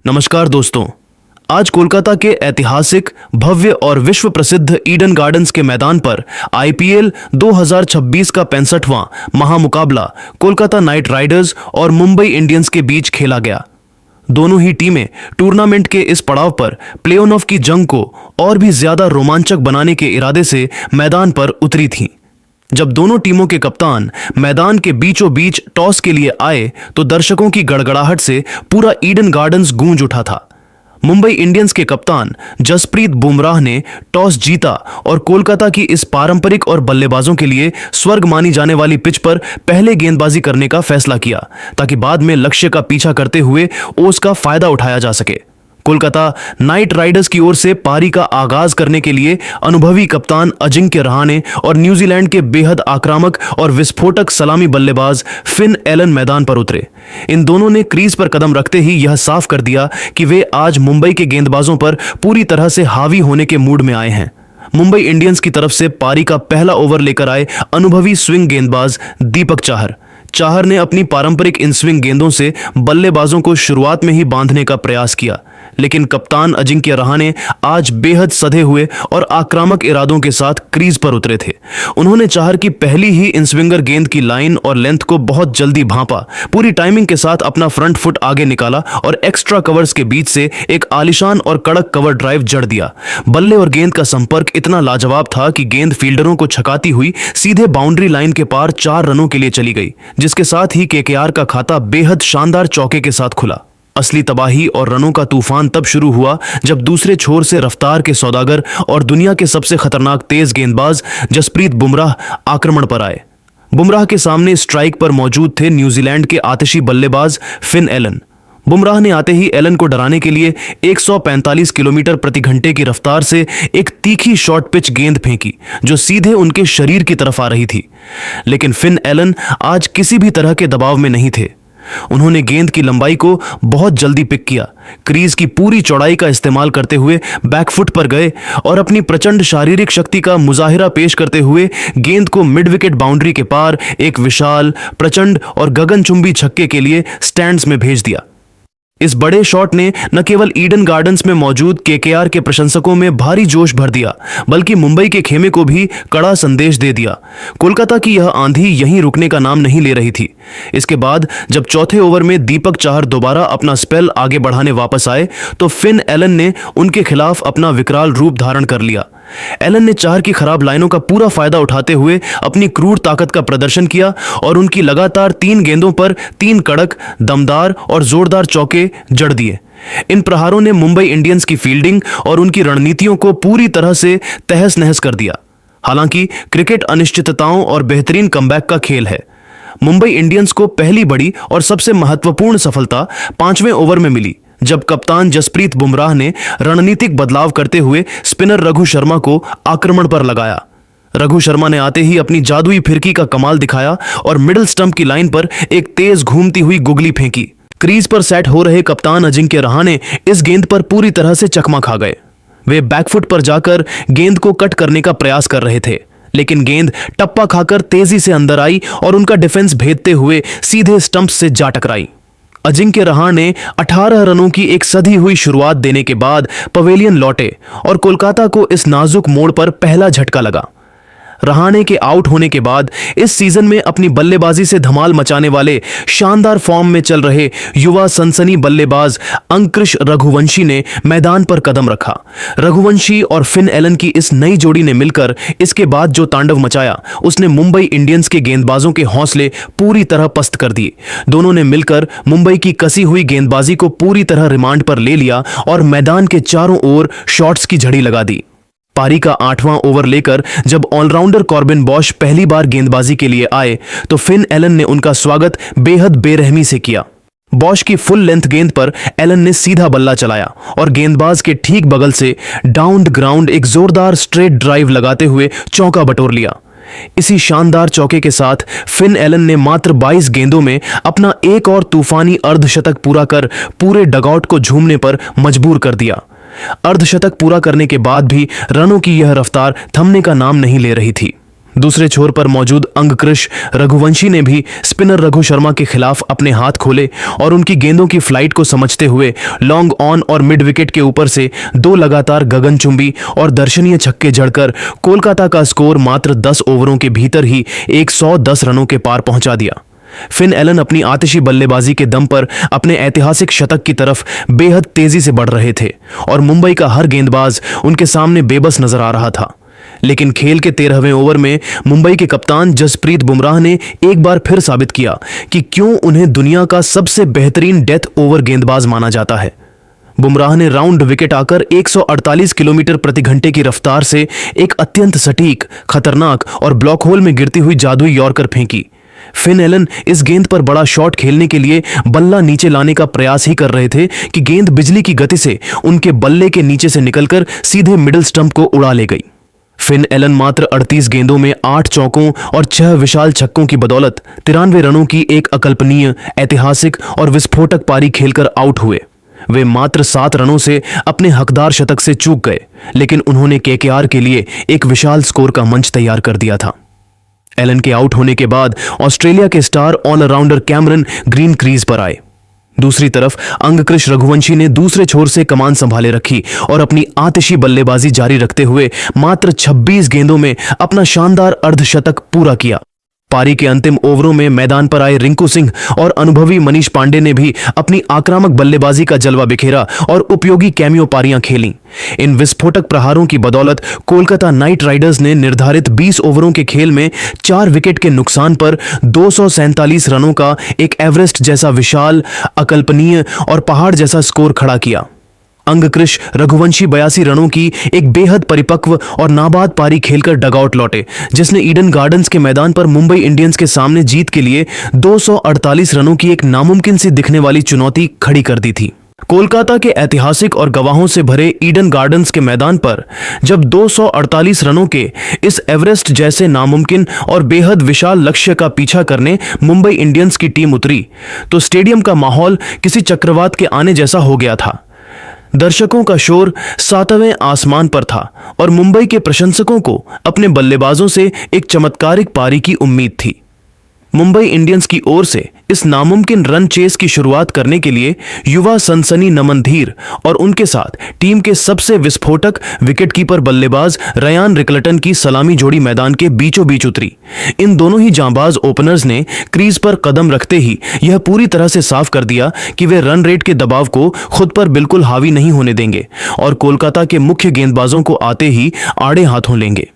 नमस्कार दोस्तों। आज कोलकाता के ऐतिहासिक, भव्य और विश्व प्रसिद्ध ईडन गार्डन्स के मैदान पर आईपीएल 2026 का 65वां महामुकाबला कोलकाता नाइट राइडर्स और मुंबई इंडियंस के बीच खेला गया। दोनों ही टीमें टूर्नामेंट के इस पड़ाव पर प्ले-ऑफ की जंग को और भी ज्यादा रोमांचक बनाने के इरादे से मैदान पर उतरी थीं। जब दोनों टीमों के कप्तान मैदान के बीचों बीच टॉस के लिए आए तो दर्शकों की गड़गड़ाहट से पूरा ईडन गार्डन्स गूंज उठा था। मुंबई इंडियंस के कप्तान जसप्रीत बुमराह ने टॉस जीता और कोलकाता की इस पारंपरिक और बल्लेबाजों के लिए स्वर्ग मानी जाने वाली पिच पर पहले गेंदबाजी करने का फैसला किया ताकि बाद में लक्ष्य का पीछा करते हुए ओस का फायदा उठाया जा सके। कोलकाता नाइट राइडर्स की ओर से पारी का आगाज करने के लिए अनुभवी कप्तान अजिंक्य रहाणे और न्यूजीलैंड के बेहद आक्रामक और विस्फोटक सलामी बल्लेबाज फिन एलन मैदान पर उतरे। इन दोनों ने क्रीज पर कदम रखते ही यह साफ कर दिया कि वे आज मुंबई के गेंदबाजों पर पूरी तरह से हावी होने के मूड में आए हैं। मुंबई इंडियंस की तरफ से पारी का पहला ओवर लेकर आए अनुभवी स्विंग गेंदबाज दीपक चाहर ने अपनी पारंपरिक इन स्विंग गेंदों से बल्लेबाजों को शुरुआत में ही बांधने का प्रयास किया, लेकिन कप्तान अजिंक्य रहाणे आज बेहद सधे हुए और आक्रामक इरादों के साथ क्रीज पर उतरे थे। उन्होंने चाहर की पहली ही इन स्विंगर गेंद की लाइन और लेंथ को बहुत जल्दी भांपा, पूरी टाइमिंग के साथ अपना फ्रंट फुट आगे निकाला और एक्स्ट्रा कवर्स के बीच से एक आलिशान और कड़क कवर ड्राइव जड़ दिया। बल्ले और गेंद का संपर्क इतना लाजवाब था कि गेंद फील्डरों को छकाती हुई सीधे बाउंड्री लाइन के पार 4 रनों के लिए चली गई, जिसके साथ ही केकेआर का खाता बेहद शानदार चौके के साथ खुला। असली तबाही और रनों का तूफान तब शुरू हुआ जब दूसरे छोर से रफ्तार के सौदागर और दुनिया के सबसे खतरनाक तेज गेंदबाज जसप्रीत बुमराह आक्रमण पर आए। बुमराह के सामने स्ट्राइक पर मौजूद थे न्यूजीलैंड के आतिशी बल्लेबाज फिन एलन। बुमराह ने आते ही एलन को डराने के लिए 145 किलोमीटर प्रति घंटे की रफ्तार से एक तीखी शॉर्ट पिच गेंद फेंकी जो सीधे उनके शरीर की तरफ आ रही थी, लेकिन फिन एलन आज किसी भी तरह के दबाव में नहीं थे। उन्होंने गेंद की लंबाई को बहुत जल्दी पिक किया, क्रीज की पूरी चौड़ाई का इस्तेमाल करते हुए बैकफुट पर गए और अपनी प्रचंड शारीरिक शक्ति का मुजाहिरा पेश करते हुए गेंद को मिड विकेट बाउंड्री के पार एक विशाल, प्रचंड और गगनचुंबी छक्के के लिए स्टैंड्स में भेज दिया। इस बड़े शॉट ने न केवल ईडन गार्डन्स में मौजूद केकेआर के प्रशंसकों में भारी जोश भर दिया, बल्कि मुंबई के खेमे को भी कड़ा संदेश दे दिया। कोलकाता की यह आंधी यहीं रुकने का नाम नहीं ले रही थी। इसके बाद जब चौथे ओवर में दीपक चाहर दोबारा अपना स्पेल आगे बढ़ाने वापस आए तो फिन एलन ने उनके खिलाफ अपना विकराल रूप धारण कर लिया। एलन ने चाहर की खराब लाइनों का पूरा फायदा उठाते हुए अपनी क्रूर ताकत का प्रदर्शन किया और उनकी लगातार 3 गेंदों पर 3 कड़क, दमदार और जोरदार चौके जड़ दिए। इन प्रहारों ने मुंबई इंडियंस की फील्डिंग और उनकी रणनीतियों को पूरी तरह से तहस नहस कर दिया। हालांकि क्रिकेट अनिश्चितताओं और बेहतरीन कमबैक का खेल है। मुंबई इंडियंस को पहली बड़ी और सबसे महत्वपूर्ण सफलता 5वें ओवर में मिली जब कप्तान जसप्रीत बुमराह ने रणनीतिक बदलाव करते हुए स्पिनर रघु शर्मा को आक्रमण पर लगाया। रघु शर्मा ने आते ही अपनी जादुई फिरकी का कमाल दिखाया और मिडिल स्टंप की लाइन पर एक तेज घूमती हुई गुगली फेंकी। क्रीज पर सेट हो रहे कप्तान अजिंक्य रहाणे इस गेंद पर पूरी तरह से चकमा खा गए। वे बैकफुट पर जाकर गेंद को कट करने का प्रयास कर रहे थे, लेकिन गेंद टप्पा खाकर तेजी से अंदर आई और उनका डिफेंस भेदते हुए सीधे स्टंप से जा टकराई। अजिंक्य रहाणे 18 रनों की एक सधी हुई शुरुआत देने के बाद पवेलियन लौटे और कोलकाता को इस नाजुक मोड़ पर पहला झटका लगा। रहाणे के आउट होने के बाद इस सीजन में अपनी बल्लेबाजी से धमाल मचाने वाले शानदार फॉर्म में चल रहे युवा सनसनी बल्लेबाज अंकृश रघुवंशी ने मैदान पर कदम रखा। रघुवंशी और फिन एलन की इस नई जोड़ी ने मिलकर इसके बाद जो तांडव मचाया उसने मुंबई इंडियंस के गेंदबाजों के हौसले पूरी तरह पस्त कर दिए। दोनों ने मिलकर मुंबई की कसी हुई गेंदबाजी को पूरी तरह रिमांड पर ले लिया और मैदान के चारों ओर शॉट्स की झड़ी लगा दी। पारी का 8वां ओवर लेकर जब ऑलराउंडर कॉर्बिन बॉश पहली बार गेंदबाजी के लिए आए तो फिन एलन ने उनका स्वागत बेहद बेरहमी से किया। बॉश की फुल लेंथ गेंद पर एलन ने सीधा बल्ला चलाया और गेंदबाज के ठीक बगल से डाउन द ग्राउंड एक जोरदार स्ट्रेट ड्राइव लगाते हुए चौका बटोर लिया। इसी शानदार चौके के साथ फिन एलन ने मात्र 22 गेंदों में अपना एक और तूफानी अर्धशतक पूरा कर पूरे डगआउट को झूमने पर मजबूर कर दिया। अर्धशतक पूरा करने के बाद भी रनों की यह रफ्तार थमने का नाम नहीं ले रही थी। दूसरे छोर पर मौजूद अंगकृश रघुवंशी ने भी स्पिनर रघु शर्मा के खिलाफ अपने हाथ खोले और उनकी गेंदों की फ्लाइट को समझते हुए लॉन्ग ऑन और मिड विकेट के ऊपर से 2 लगातार गगनचुंबी और दर्शनीय छक्के जड़कर कोलकाता का स्कोर मात्र 10 ओवरों के भीतर ही 110 रनों के पार पहुंचा दिया। फिन एलन अपनी आतिशी बल्लेबाजी के दम पर अपने ऐतिहासिक शतक की तरफ बेहद तेजी से बढ़ रहे थे और मुंबई का हर गेंदबाज उनके सामने बेबस नजर आ रहा था। लेकिन खेल के 13वें ओवर में मुंबई के कप्तान जसप्रीत बुमराह ने एक बार फिर साबित किया कि क्यों उन्हें दुनिया का सबसे बेहतरीन डेथ ओवर गेंदबाज माना जाता है। बुमराह ने राउंड विकेट आकर 148 किलोमीटर प्रति घंटे की रफ्तार से एक अत्यंत सटीक, खतरनाक और ब्लॉक होल में गिरती हुई जादुई यॉर्कर फेंकी। फिन एलन इस गेंद पर बड़ा शॉट खेलने के लिए बल्ला नीचे लाने का प्रयास ही कर रहे थे कि गेंद बिजली की गति से उनके बल्ले के नीचे से निकलकर सीधे मिडिल स्टंप को उड़ा ले गई। फिन एलन मात्र 38 गेंदों में 8 चौकों और 6 विशाल छक्कों की बदौलत 93 रनों की एक अकल्पनीय, ऐतिहासिक और विस्फोटक पारी खेलकर आउट हुए। वे मात्र 7 रनों से अपने हकदार शतक से चूक गए, लेकिन उन्होंने केकेआर के लिए एक विशाल स्कोर का मंच तैयार कर दिया था। एलन के आउट होने के बाद ऑस्ट्रेलिया के star allrounder Cameron Green crease पर आए। दूसरी तरफ अंगकृश रघुवंशी ने दूसरे छोर से कमान संभाले रखी और अपनी आतिशी बल्लेबाजी जारी रखते हुए मात्र 26 गेंदों में अपना शानदार अर्धशतक पूरा किया। पारी के अंतिम ओवरों में मैदान पर आए रिंकू सिंह और अनुभवी मनीष पांडे ने भी अपनी आक्रामक बल्लेबाजी का जलवा बिखेरा और उपयोगी कैमियो पारियां खेलीं। इन विस्फोटक प्रहारों की बदौलत कोलकाता नाइट राइडर्स ने निर्धारित 20 ओवरों के खेल में 4 विकेट के नुकसान पर 247 रनों का एक एवरेस्ट जैसा विशाल, अकल्पनीय और पहाड़ जैसा स्कोर खड़ा किया। अंगकृश रघुवंशी 82 रनों की एक बेहद परिपक्व और नाबाद पारी खेलकर डगआउट लौटे, जिसने ईडन गार्डन्स के मैदान पर मुंबई इंडियंस के सामने जीत के लिए 248 रनों की एक नामुमकिन सी दिखने वाली चुनौती खड़ी कर दी थी। कोलकाता के ऐतिहासिक और गवाहों से भरे ईडन गार्डन्स के मैदान पर जब 248 रनों के इस एवरेस्ट जैसे नामुमकिन और बेहद विशाल लक्ष्य का पीछा करने मुंबई इंडियंस की टीम उतरी, तो स्टेडियम का माहौल किसी चक्रवात के आने जैसा हो गया था। दर्शकों का शोर 7वें आसमान पर था और मुंबई के प्रशंसकों को अपने बल्लेबाजों से एक चमत्कारिक पारी की उम्मीद थी। मुंबई इंडियंस की ओर से इस नामुमकिन रन चेस की शुरुआत करने के लिए युवा सनसनी नमन धीर और उनके साथ टीम के सबसे विस्फोटक विकेटकीपर बल्लेबाज रयान रिकल्टन की सलामी जोड़ी मैदान के बीचों बीच उतरी। इन दोनों ही जांबाज ओपनर्स ने क्रीज पर कदम रखते ही यह पूरी तरह से साफ कर दिया कि वे रन रेट के दबाव को खुद पर बिल्कुल हावी नहीं होने देंगे और कोलकाता के मुख्य गेंदबाजों को आते ही आड़े हाथों लेंगे।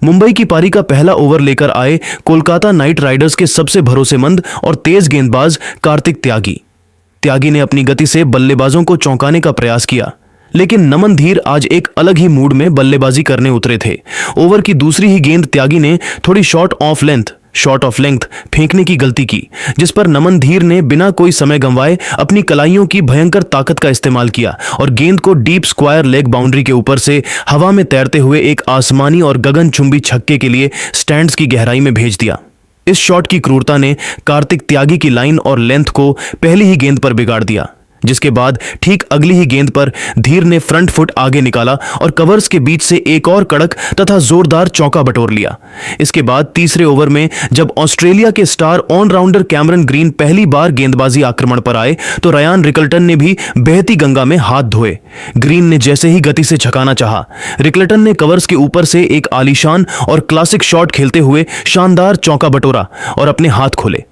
मुंबई की पारी का पहला ओवर लेकर आए कोलकाता नाइट राइडर्स के सबसे भरोसेमंद और तेज गेंदबाज कार्तिक त्यागी ने अपनी गति से बल्लेबाजों को चौंकाने का प्रयास किया, लेकिन नमन धीर आज एक अलग ही मूड में बल्लेबाजी करने उतरे थे। ओवर की दूसरी ही गेंद त्यागी ने थोड़ी शॉर्ट ऑफ लेंथ फेंकने की गलती की, जिस पर नमन धीर ने बिना कोई समय गंवाए अपनी कलाइयों की भयंकर ताकत का इस्तेमाल किया और गेंद को डीप स्क्वायर लेग बाउंड्री के ऊपर से हवा में तैरते हुए एक आसमानी और गगनचुंबी छक्के के लिए स्टैंड्स की गहराई में भेज दिया। इस शॉट की क्रूरता ने कार्तिक त्यागी की लाइन और लेंथ को पहली ही गेंद पर बिगाड़ दिया, जिसके बाद ठीक अगली ही गेंद पर धीर ने फ्रंट फुट आगे निकाला और कवर्स के बीच से एक और कड़क तथा जोरदार चौका बटोर लिया। इसके बाद तीसरे ओवर में जब ऑस्ट्रेलिया के स्टार ऑलराउंडर कैमरन ग्रीन पहली बार गेंदबाजी आक्रमण पर आए, तो रयान रिकल्टन ने भी बहती गंगा में हाथ धोए। ग्रीन ने जैसे ही गति से छकाना चाहा, रिकल्टन ने कवर्स के ऊपर से एक आलीशान और क्लासिक शॉट खेलते हुए शानदार चौका बटोरा और अपने हाथ खोले।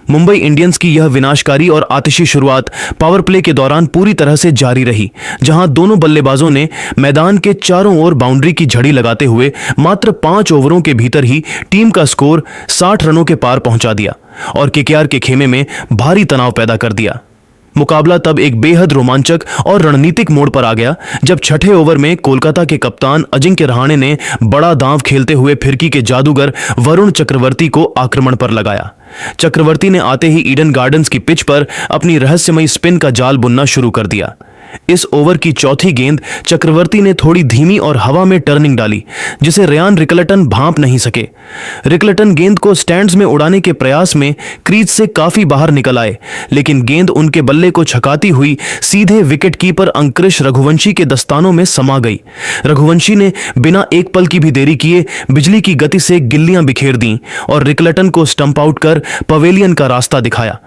मुंबई इंडियंस की यह विनाशकारी और आतिशी शुरुआत पावर प्ले के दौरान पूरी तरह से जारी रही, जहां दोनों बल्लेबाजों ने मैदान के चारों ओर बाउंड्री की झड़ी लगाते हुए मात्र 5 ओवरों के भीतर ही टीम का स्कोर 60 रनों के पार पहुंचा दिया और केकेआर के खेमे में भारी तनाव पैदा कर दिया। मुकाबला तब एक बेहद रोमांचक और रणनीतिक मोड़ पर आ गया जब छठे ओवर में कोलकाता के कप्तान अजिंक्य रहाणे ने बड़ा दांव खेलते हुए फिरकी के जादूगर वरुण चक्रवर्ती को आक्रमण पर लगाया। चक्रवर्ती ने आते ही ईडन गार्डन्स की पिच पर अपनी रहस्यमयी स्पिन का जाल बुनना शुरू कर दिया। इस ओवर की चौथी गेंद चक्रवर्ती ने थोड़ी धीमी और हवा में टर्निंग डाली, जिसे रेयान रिकल्टन भांप नहीं सके। रिकल्टन गेंद को स्टैंड्स में उड़ाने के प्रयास में क्रीज से काफी बाहर निकल आए, लेकिन गेंद उनके बल्ले को छकाती हुई सीधे विकेटकीपर अंकुरिश रघुवंशी के दस्तानों में समा गई। रघुवंशी ने बिना एक पल की भी देरी किए बिजली की गति से गिल्लियां बिखेर दी और रिकल्टन को स्टंप आउट कर पवेलियन का रास्ता दिखाया।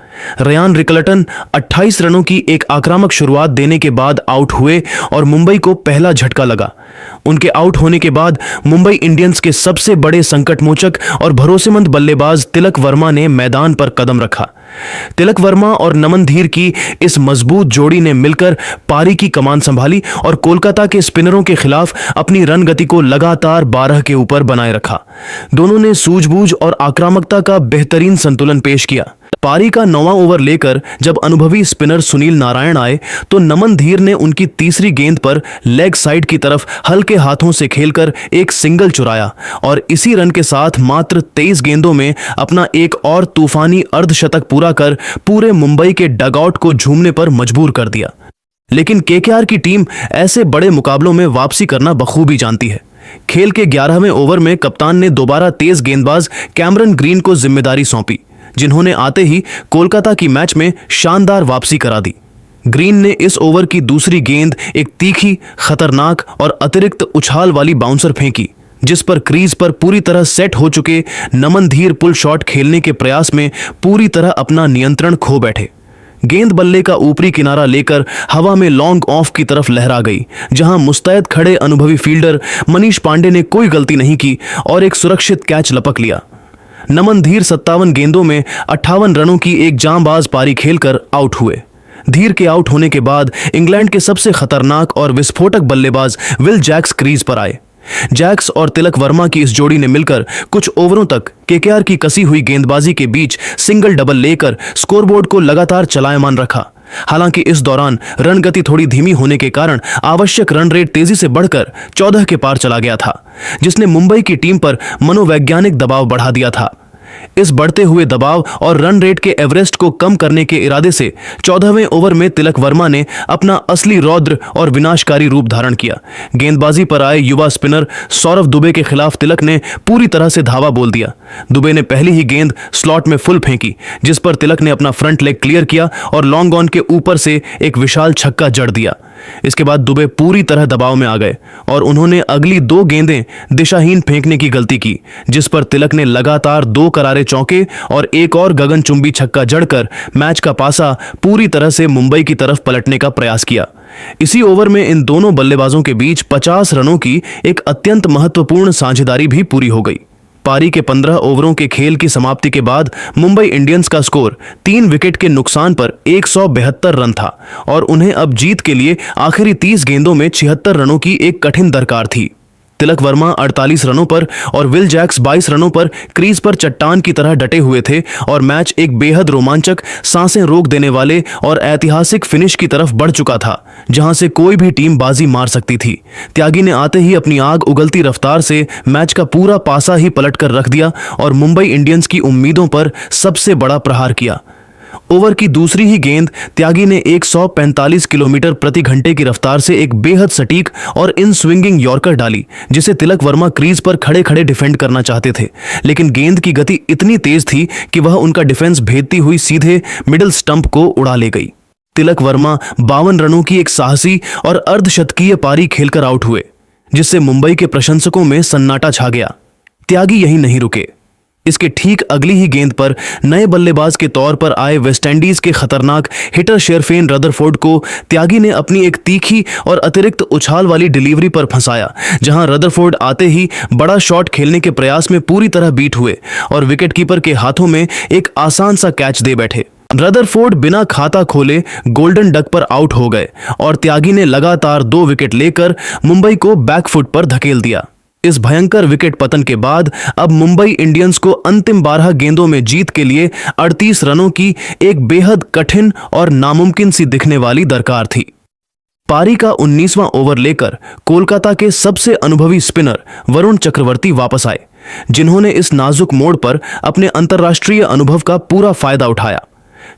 रेयान रिकल्टन 28 रनों की एक आक्रामक शुरुआत देने के बाद आउट हुए और मुंबई को पहला झटका लगा। उनके आउट होने के बाद मुंबई इंडियंस के सबसे बड़े संकटमोचक और भरोसेमंद बल्लेबाज तिलक वर्मा ने मैदान पर कदम रखा। तिलक वर्मा और नमन धीर की इस मजबूत जोड़ी ने मिलकर पारी की कमान संभाली और कोलकाता के स्पिनरों के खिलाफ अपनी रन गति को लगातार 12 के ऊपर बनाए रखा। दोनों ने सूझबूझ और आक्रामकता का बेहतरीन संतुलन पेश किया। पारी का 9वां ओवर लेकर जब अनुभवी स्पिनर सुनील नारायण आए तो नमन धीर ने उनकी तीसरी गेंद पर लेग साइड की तरफ हल्के हाथों से खेलकर एक सिंगल चुराया और इसी रन के साथ मात्र 23 गेंदों में अपना एक और तूफानी अर्धशतक पूरा कर पूरे मुंबई के डगआउट को झूमने पर मजबूर कर दिया। लेकिन केकेआर की टीम ऐसे बड़े मुकाबलों में वापसी करना बखूबी जानती है। खेल के 11वें ओवर में कप्तान ने दोबारा तेज गेंदबाज कैमरन ग्रीन को जिम्मेदारी सौंपी, जिन्होंने आते ही कोलकाता की मैच में शानदार वापसी करा दी। ग्रीन ने इस ओवर की दूसरी गेंद एक तीखी, खतरनाक और अतिरिक्त उछाल वाली बाउंसर फेंकी, जिस पर क्रीज पर पूरी तरह सेट हो चुके नमन धीर पुल शॉट खेलने के प्रयास में पूरी तरह अपना नियंत्रण खो बैठे। गेंद बल्ले का ऊपरी किनारा लेकर हवा में लॉन्ग ऑफ की तरफ लहरा गई, जहां मुस्तैद खड़े अनुभवी फील्डर मनीष पांडे ने कोई गलती नहीं की और एक सुरक्षित कैच लपक लिया। नमन धीर 57 गेंदों में 58 रनों की एक जांबाज पारी खेलकर आउट हुए। धीर के आउट होने के बाद इंग्लैंड के सबसे खतरनाक और विस्फोटक बल्लेबाज विल जैक्स क्रीज पर आए। जैक्स और तिलक वर्मा की इस जोड़ी ने मिलकर कुछ ओवरों तक केकेआर की कसी हुई गेंदबाजी के बीच सिंगल डबल लेकर स्कोरबोर्ड को लगातार चलायमान रखा। हालांकि इस दौरान रन गति थोड़ी धीमी होने के कारण आवश्यक रन रेट तेजी से बढ़कर 14 के पार चला गया था, जिसने मुंबई की टीम पर मनोवैज्ञानिक दबाव बढ़ा दिया था। इस बढ़ते हुए दबाव और रन रेट के एवरेस्ट को कम करने के इरादे से 14वें ओवर में तिलक वर्मा ने अपना असली रौद्र और विनाशकारी रूप धारण किया। गेंदबाजी पर आए युवा स्पिनर सौरव दुबे के खिलाफ तिलक ने पूरी तरह से धावा बोल दिया। दुबे ने पहली ही गेंद स्लॉट में फुल फेंकी, जिस पर तिलक ने अपना फ्रंट लेग क्लियर किया और लॉन्ग ऑन के ऊपर से एक विशाल छक्का जड़ दिया। इसके बाद दुबे पूरी तरह दबाव में आ गए और उन्होंने अगली 2 गेंदें दिशाहीन फेंकने की गलती की, जिस पर तिलक ने लगातार 2 करारे चौके और एक और गगनचुंबी छक्का जड़कर मैच का पासा पूरी तरह से मुंबई की तरफ पलटने का प्रयास किया। इसी ओवर में इन दोनों बल्लेबाजों के बीच 50 रनों की एक अत्यंत महत्वपूर्ण साझेदारी भी पूरी हो गई। पारी के 15 ओवरों के खेल की समाप्ति के बाद मुंबई इंडियंस का स्कोर 3 विकेट के नुकसान पर 172 रन था और उन्हें अब जीत के लिए आखिरी 30 गेंदों में 76 रनों की एक कठिन दरकार थी। तिलक वर्मा 48 रनों पर और विल जैक्स 22 रनों पर क्रीज पर चट्टान की तरह डटे हुए थे और मैच एक बेहद रोमांचक, सांसें रोक देने वाले और ऐतिहासिक फिनिश की तरफ बढ़ चुका था, जहां से कोई भी टीम बाजी मार सकती थी। त्यागी ने आते ही अपनी आग उगलती रफ्तार से मैच का पूरा पासा ही पलट कर रख दिया और मुंबई इंडियंस की उम्मीदों पर सबसे बड़ा प्रहार किया। ओवर की दूसरी ही गेंद त्यागी ने 145 किलोमीटर प्रति घंटे की रफ्तार से एक बेहद सटीक और इन स्विंगिंग यॉर्कर डाली, जिसे तिलक वर्मा क्रीज पर खड़े खड़े डिफेंड करना चाहते थे, लेकिन गेंद की गति इतनी तेज थी कि वह उनका डिफेंस भेदती हुई सीधे मिडिल स्टंप को उड़ा ले गई। तिलक वर्मा 52 रनों की एक साहसी और अर्धशतकीय पारी खेलकर आउट हुए, जिससे मुंबई के प्रशंसकों में सन्नाटा छा गया। त्यागी यहीं नहीं रुके। इसके ठीक अगली ही गेंद पर नए बल्लेबाज के तौर पर आए वेस्टइंडीज के खतरनाक हिटर शेरफेन रदरफोर्ड को त्यागी ने अपनी एक तीखी और अतिरिक्त उछाल वाली डिलीवरी पर फंसाया, जहां रदरफोर्ड आते ही बड़ा शॉट खेलने के प्रयास में पूरी तरह बीट हुए और विकेटकीपर के हाथों में एक आसान सा कैच दे बैठे। रदरफोर्ड बिना खाता खोले गोल्डन डक पर आउट हो गए और त्यागी ने लगातार 2 विकेट लेकर मुंबई को बैकफुट पर धकेल दिया। इस भयंकर विकेट पतन के बाद अब मुंबई इंडियंस को अंतिम 12 गेंदों में जीत के लिए 38 रनों की एक बेहद कठिन और नामुमकिन सी दिखने वाली दरकार थी। पारी का 19वां ओवर लेकर कोलकाता के सबसे अनुभवी स्पिनर वरुण चक्रवर्ती वापस आए, जिन्होंने इस नाजुक मोड़ पर अपने अंतर्राष्ट्रीय अनुभव का पूरा फायदा उठाया।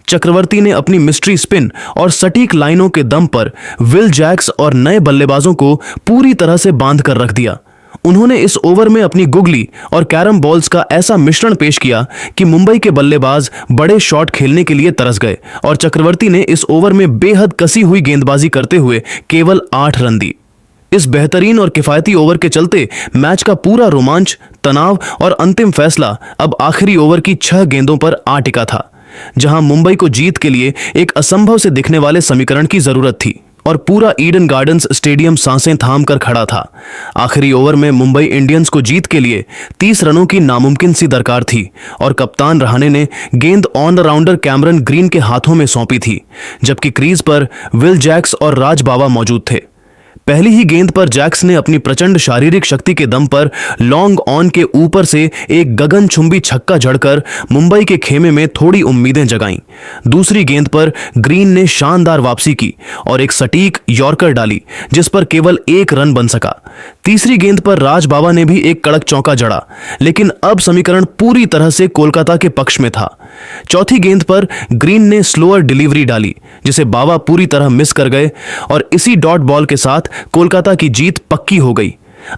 चक्रवर्ती ने अपनी मिस्ट्री स्पिन और सटीक लाइनों के दम पर विल जैक्स और नए बल्लेबाजों को पूरी तरह से बांध कर रख दिया। उन्होंने इस ओवर में अपनी गुगली और कैरम बॉल्स का ऐसा मिश्रण पेश किया कि मुंबई के बल्लेबाज बड़े शॉट खेलने के लिए तरस गए और चक्रवर्ती ने इस ओवर में बेहद कसी हुई गेंदबाजी करते हुए केवल 8 रन दी। इस बेहतरीन और किफायती ओवर के चलते मैच का पूरा रोमांच, तनाव और अंतिम फैसला अब आखिरी ओवर की 6 गेंदों पर आ टिका था, जहां मुंबई को जीत के लिए एक असंभव से दिखने वाले समीकरण की जरूरत थी और पूरा ईडन गार्डन्स स्टेडियम सांसें थाम कर खड़ा था। आखिरी ओवर में मुंबई इंडियंस को जीत के लिए 30 रनों की नामुमकिन सी दरकार थी और कप्तान रहाणे ने गेंद ऑलराउंडर कैमरन ग्रीन के हाथों में सौंपी थी, जबकि क्रीज पर विल जैक्स और राज बावा मौजूद थे। पहली ही गेंद पर जैक्स ने अपनी प्रचंड शारीरिक शक्ति के दम पर लॉन्ग ऑन के ऊपर से एक गगनचुंबी छक्का जड़कर मुंबई के खेमे में थोड़ी उम्मीदें जगाईं। दूसरी गेंद पर ग्रीन ने शानदार वापसी की और एक सटीक यॉर्कर डाली, जिस पर केवल 1 रन बन सका। तीसरी गेंद पर राज बावा ने भी एक कड़क चौका जड़ा, लेकिन अब समीकरण पूरी तरह से कोलकाता के पक्ष में था। चौथी गेंद पर ग्रीन ने स्लोअर डिलीवरी डाली, जिसे बावा पूरी तरह मिस कर गए और इसी डॉट बॉल के साथ कोलकाता की जीत पक्की हो गई।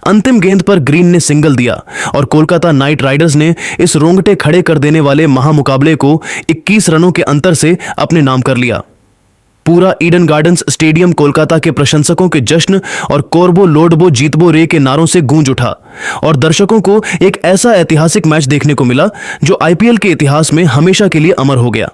अंतिम गेंद पर ग्रीन ने सिंगल दिया और कोलकाता नाइट राइडर्स ने इस रोंगटे खड़े कर देने वाले महामुकाबले को 21 रनों के अंतर से अपने नाम कर लिया। पूरा ईडन गार्डन्स स्टेडियम कोलकाता के प्रशंसकों के जश्न और कोरबो लोडबो जीतबो रे के नारों से गूंज उठा और दर्शकों को एक ऐसा ऐतिहासिक मैच देखने को मिला जो आईपीएल के इतिहास में हमेशा के लिए अमर हो गया।